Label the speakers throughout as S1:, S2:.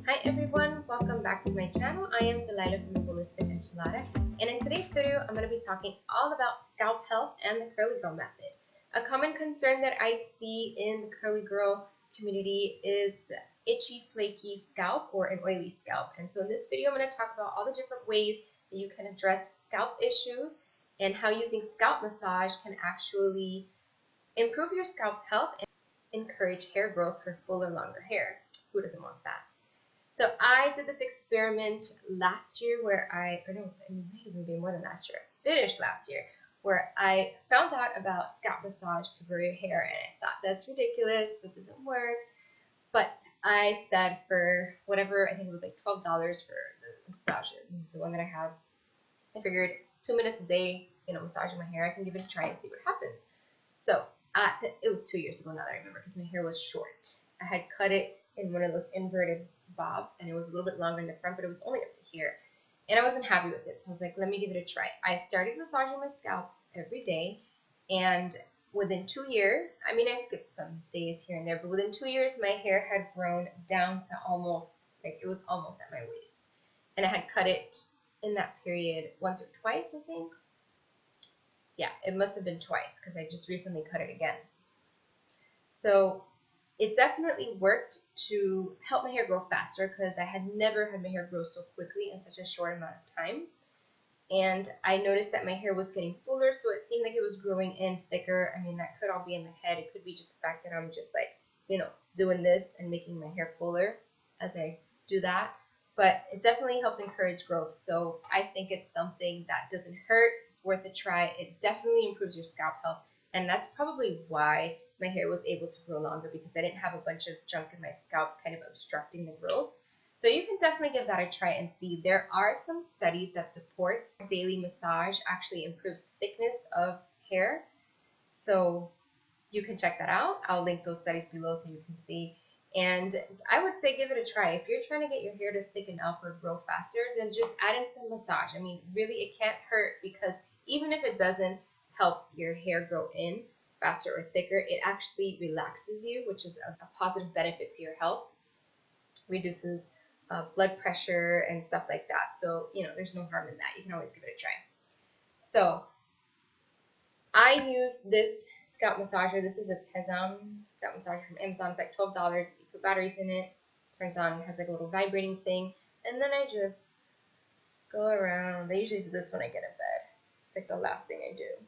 S1: Hi everyone, welcome back to my channel. I am Delilah from the Holistic Enchilada, and in today's video I'm going to be talking all about scalp health and the curly girl method. A common concern that I see in the curly girl community is itchy, flaky scalp or an oily scalp. And so in this video I'm going to talk about all the different ways that you can address scalp issues and how using scalp massage can actually improve your scalp's health and encourage hair growth for fuller, longer hair. Who doesn't want that? So I did this experiment last year where it may even be more than last year, finished last year, where I found out about scalp massage to grow your hair, and I thought that's ridiculous, that doesn't work. But I said for whatever, I think it was like $12 for the massage, the one that I have. I figured 2 minutes a day, massaging my hair, I can give it a try and see what happens. So it was 2 years ago now that I remember, because my hair was short. I had cut it in one of those inverted bobs, and it was a little bit longer in the front, but it was only up to here, and I wasn't happy with it, so I was like, let me give it a try. I started massaging my scalp every day, and within 2 years, I skipped some days here and there, but within 2 years my hair had grown down to almost, like, it was almost at my waist, and I had cut it in that period once or twice, I think. Yeah, it must have been twice, because I just recently cut it again. So it definitely worked to help my hair grow faster, because I had never had my hair grow so quickly in such a short amount of time. And I noticed that my hair was getting fuller, so it seemed like it was growing in thicker. That could all be in the head. It could be just the fact that I'm just like, doing this and making my hair fuller as I do that. But it definitely helps encourage growth. So I think it's something that doesn't hurt. It's worth a try. It definitely improves your scalp health. And that's probably why my hair was able to grow longer, because I didn't have a bunch of junk in my scalp kind of obstructing the growth. So you can definitely give that a try and see. There are some studies that support daily massage actually improves thickness of hair. So you can check that out. I'll link those studies below so you can see. And I would say give it a try. If you're trying to get your hair to thicken up or grow faster, then just add in some massage. Really, it can't hurt, because even if it doesn't help your hair grow in faster or thicker, it actually relaxes you, which is a positive benefit to your health. Reduces blood pressure and stuff like that. So, there's no harm in that. You can always give it a try. So I use this scalp massager. This is a Tezam scalp massager from Amazon. It's like $12. You put batteries in it, turns on, it has like a little vibrating thing, and then I just go around. I usually do this when I get in bed. It's like the last thing I do.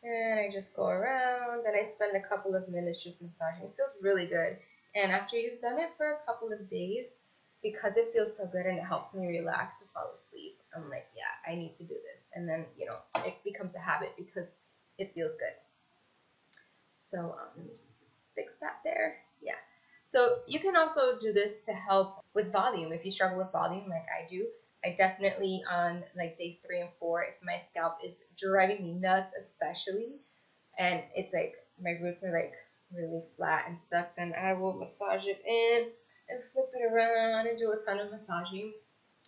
S1: And I just go around, and I spend a couple of minutes just massaging. It feels really good. And after you've done it for a couple of days, because it feels so good and it helps me relax and fall asleep, I'm like, yeah, I need to do this. And then, it becomes a habit because it feels good. So let me just fix that there. Yeah. So you can also do this to help with volume. If you struggle with volume like I do, I definitely, on like days 3 and 4, if my scalp is driving me nuts, especially, and it's like my roots are like really flat and stuff, then I will massage it in and flip it around and do a ton of massaging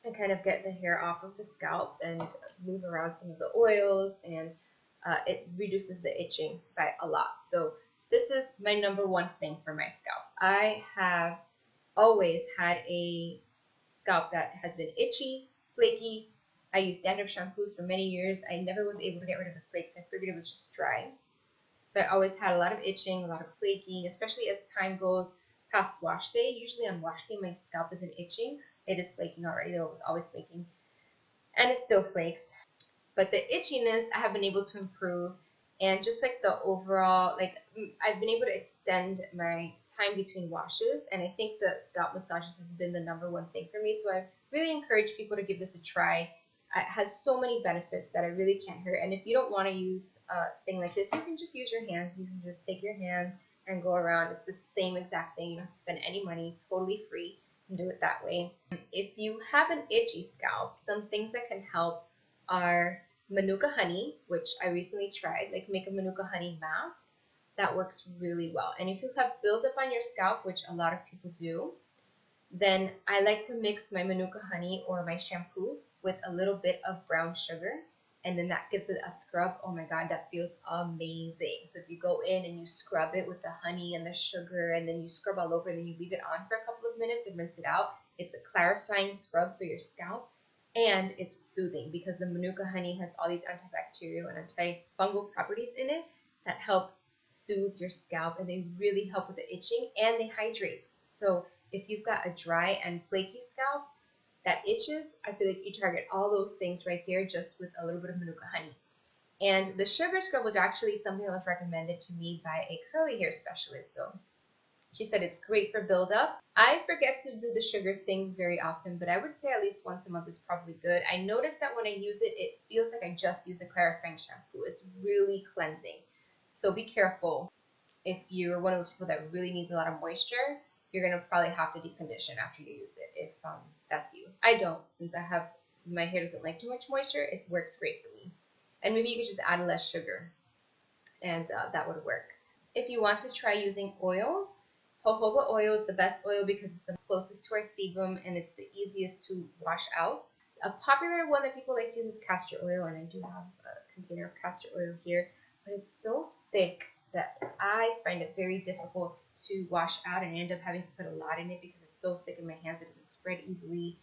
S1: and kind of get the hair off of the scalp and move around some of the oils, and it reduces the itching by a lot. So this is my number one thing for my scalp. I have always had a scalp that has been itchy, flaky. I used dandruff shampoos for many years. I never was able to get rid of the flakes, so I figured it was just dry. So I always had a lot of itching, a lot of flaking, especially as time goes past wash day. Usually on wash day, my scalp isn't itching. It is flaking already. It was always flaking. And it still flakes. But the itchiness I have been able to improve, and just like the overall, like, I've been able to extend my time between washes, and I think the scalp massages has been the number one thing for me. So I really encourage people to give this a try. It has so many benefits that it really can't hurt. And if you don't want to use a thing like this, you can just use your hands. You can just take your hand and go around. It's the same exact thing. You don't have to spend any money, totally free, and do it that way. If you have an itchy scalp, some things that can help are Manuka honey, which I recently tried. Like, make a Manuka honey mask. That works really well. And if you have buildup on your scalp, which a lot of people do, then I like to mix my Manuka honey or my shampoo with a little bit of brown sugar, and then that gives it a scrub. Oh my god, that feels amazing. So if you go in and you scrub it with the honey and the sugar, and then you scrub all over, and then you leave it on for a couple of minutes and rinse it out, It's a clarifying scrub for your scalp, and it's soothing because the manuka honey has all these antibacterial and antifungal properties in it that help soothe your scalp, and they really help with the itching, and they hydrate. So if you've got a dry and flaky scalp that itches, I feel like you target all those things right there just with a little bit of manuka honey. And the sugar scrub was actually something that was recommended to me by a curly hair specialist. So she said it's great for buildup. I forget to do the sugar thing very often, but I would say at least once a month is probably good. I noticed that when I use it, it feels like I just use a clarifying shampoo. It's really cleansing. So be careful. If you're one of those people that really needs a lot of moisture, you're going to probably have to deep condition after you use it if that's you. I don't, since my hair doesn't like too much moisture. It works great for me. And maybe you could just add less sugar, and that would work. If you want to try using oils, jojoba oil is the best oil because it's the closest to our sebum and it's the easiest to wash out. A popular one that people like to use is castor oil, and I do have a container of castor oil here, but it's so thick that I find it very difficult to wash out, and I end up having to put a lot in it because it's so thick in my hands it doesn't spread easily.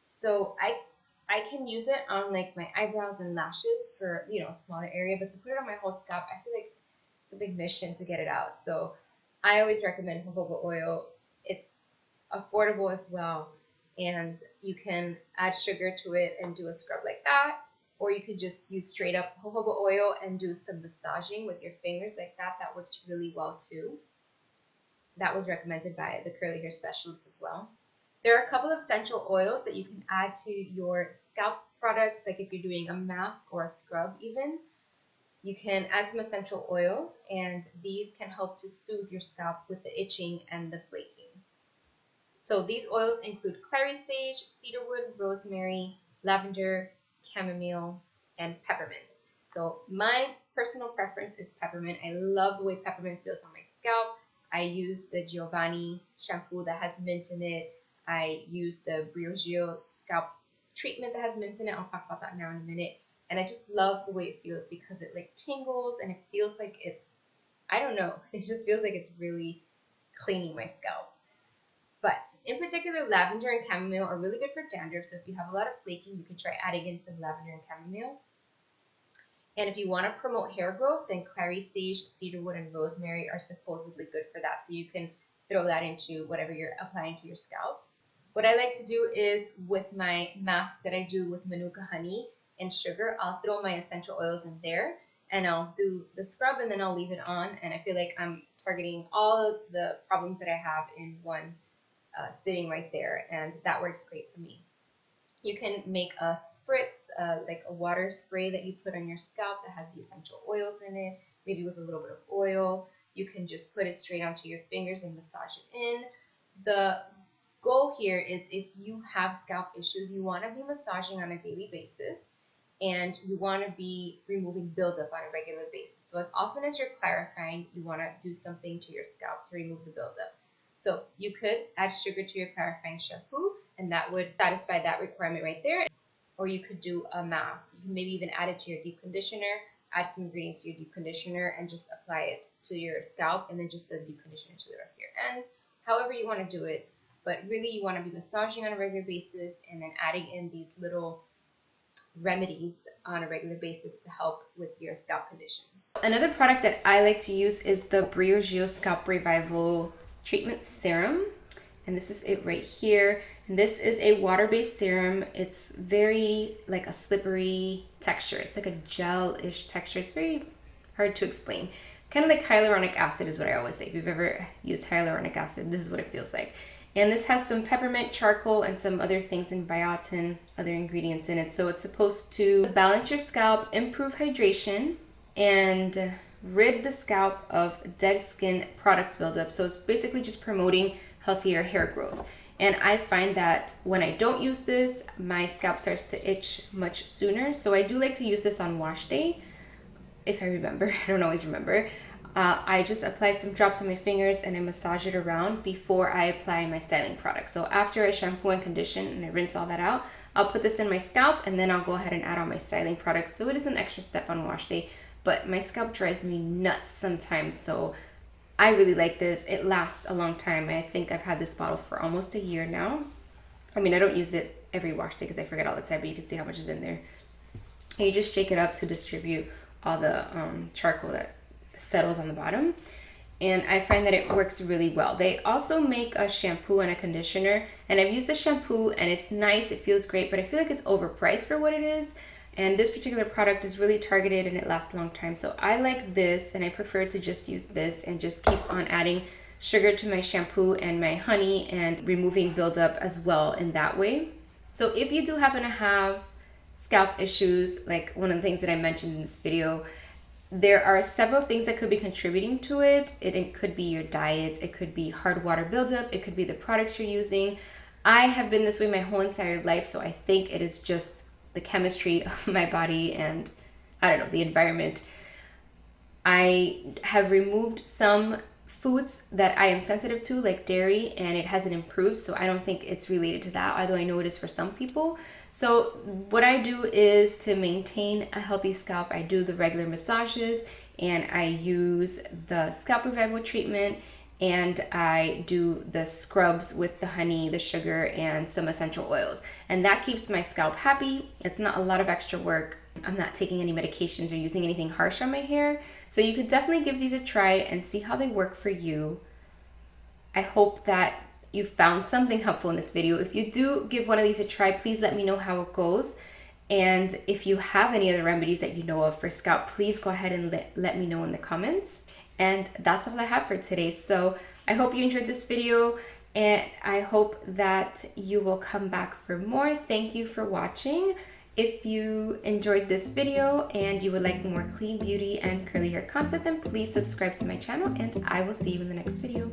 S1: So I can use it on like my eyebrows and lashes for, a smaller area, but to put it on my whole scalp, I feel like it's a big mission to get it out. So I always recommend jojoba oil. It's affordable as well, and you can add sugar to it and do a scrub like that, or you could just use straight up jojoba oil and do some massaging with your fingers like that. That works really well too. That was recommended by the curly hair specialist as well. There are a couple of essential oils that you can add to your scalp products, like if you're doing a mask or a scrub even. You can add some essential oils, and these can help to soothe your scalp with the itching and the flaking. So these oils include clary sage, cedarwood, rosemary, lavender, chamomile, and peppermint. So my personal preference is peppermint. I love the way peppermint feels on my scalp. I use the Giovanni shampoo that has mint in it. I use the Briogeo scalp treatment that has mint in it. I'll talk about that now in a minute. And I just love the way it feels because it like tingles and it feels like I don't know, it just feels like it's really cleaning my scalp. But in particular, lavender and chamomile are really good for dandruff. So if you have a lot of flaking, you can try adding in some lavender and chamomile. And if you want to promote hair growth, then clary sage, cedarwood, and rosemary are supposedly good for that. So you can throw that into whatever you're applying to your scalp. What I like to do is with my mask that I do with manuka honey and sugar, I'll throw my essential oils in there and I'll do the scrub and then I'll leave it on. And I feel like I'm targeting all of the problems that I have in one sitting right there, and that works great for me. You can make a spritz, like a water spray that you put on your scalp that has the essential oils in it, maybe with a little bit of oil. You can just put it straight onto your fingers and massage it in. The goal here is if you have scalp issues, you want to be massaging on a daily basis, and you want to be removing buildup on a regular basis. So as often as you're clarifying, you want to do something to your scalp to remove the buildup. So you could add sugar to your clarifying shampoo, and that would satisfy that requirement right there. Or you could do a mask. You can maybe even add it to your deep conditioner, add some ingredients to your deep conditioner, and just apply it to your scalp, and then just the deep conditioner to the rest of your end. However you want to do it. But really, you want to be massaging on a regular basis and then adding in these little remedies on a regular basis to help with your scalp condition. Another product that I like to use is the Briogeo Scalp Revival Treatment Serum. And this is it right here. And this is a water-based serum. It's very like a slippery texture. It's like a gel-ish texture. It's very hard to explain. Kind of like hyaluronic acid is what I always say. If you've ever used hyaluronic acid, this is what it feels like. And this has some peppermint, charcoal, and some other things in biotin, other ingredients in it. So it's supposed to balance your scalp, improve hydration, and rid the scalp of dead skin product buildup. So it's basically just promoting healthier hair growth. And I find that when I don't use this, my scalp starts to itch much sooner. So I do like to use this on wash day, if I remember. I don't always remember. I just apply some drops on my fingers and I massage it around before I apply my styling product. So after I shampoo and condition and I rinse all that out, I'll put this in my scalp and then I'll go ahead and add on my styling product. So it is an extra step on wash day, but my scalp drives me nuts sometimes. So
S2: I really like this. It lasts a long time. I think I've had this bottle for almost a year now. I mean, I don't use it every wash day because I forget all the time, but you can see how much is in there. And you just shake it up to distribute all the charcoal that settles on the bottom. And I find that it works really well. They also make a shampoo and a conditioner, and I've used the shampoo and it's nice, it feels great, but I feel like it's overpriced for what it is. And this particular product is really targeted and it lasts a long time. So I like this, and I prefer to just use this and just keep on adding sugar to my shampoo and my honey and removing buildup as well in that way. So if you do happen to have scalp issues, like one of the things that I mentioned in this video, there are several things that could be contributing to it. It could be your diet, it could be hard water buildup, it could be the products you're using. I have been this way my whole entire life, so I think it is just the chemistry of my body and, I don't know, the environment. I have removed some foods that I am sensitive to, like dairy, and it hasn't improved, so I don't think it's related to that, although I know it is for some people. So what I do is, to maintain a healthy scalp, I do the regular massages, and I use the scalp revival treatment, and I do the scrubs with the honey, the sugar, and some essential oils. And that keeps my scalp happy. It's not a lot of extra work. I'm not taking any medications or using anything harsh on my hair. So you could definitely give these a try and see how they work for you. I hope that you found something helpful in this video. If you do give one of these a try, please let me know how it goes. And if you have any other remedies that you know of for scalp, please go ahead and let me know in the comments. And that's all I have for today. So I hope you enjoyed this video, and I hope that you will come back for more. Thank you for watching. If you enjoyed this video and you would like more clean beauty and curly hair content, then please subscribe to my channel, and I will see you in the next video.